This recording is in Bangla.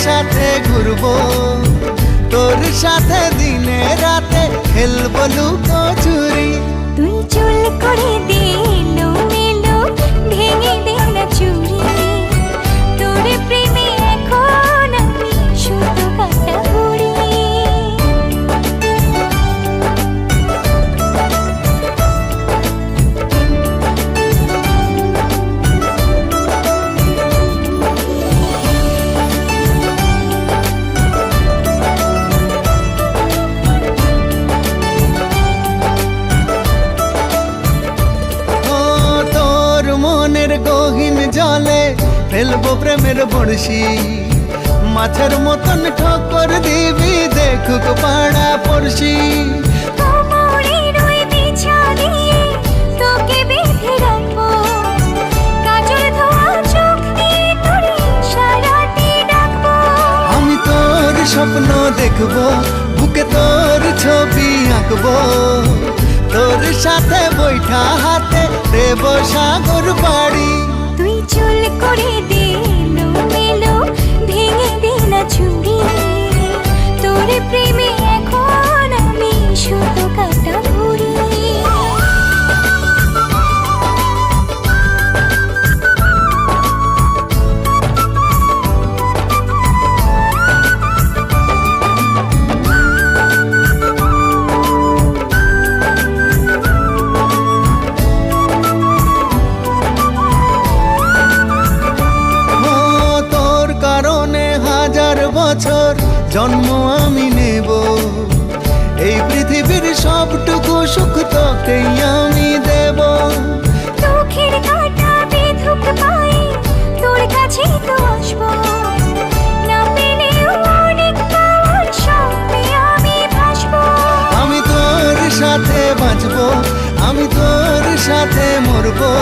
সাথে ঘুরবো, তোর সাথে দিনে রাতে খেলবো লুকোচুরি। তুই চুল করে দিলো মেলো, ভেঙে দে না চুরি। তোর প্রেমে এখন আমি শুধু কাটা বুড়ি। গহীন জলে ফেলবো প্রেমের বড়শি, মাছের মতন ঠক্কর দিবি দেখুক পাড়া পড়শি। কোমরের ওই বিছা দিয়ে তোকে বেঁধে রাখবো, কাজল ধোয়া চোখ দিয়ে তোরে সারাতে ডাকবো। আমি তোর স্বপ্ন দেখবো, বুকে তোর ছবি আঁকবো, তোর সাথে বৈঠা হাতে দেব সাগর বাড়ি। তুই চুল করে দিলো মেলো, ভেঙে দে না চুরি। তোর প্রেমে এখন আমি শুধু কাটা বুড়ি। বছর জন্ম আমি নেব, এই পৃথিবীর সবটুকু সুখ তোকেই আমি দেব। চোখের কাঁটা বেধুক পায়ে তোর কাছে তো আসবো, না পেলেও অনেক পাওয়ার স্বপ্নে আমি ভাসবো। আমি তোর সাথে বাঁচবো, আমি তোর সাথে মরবো।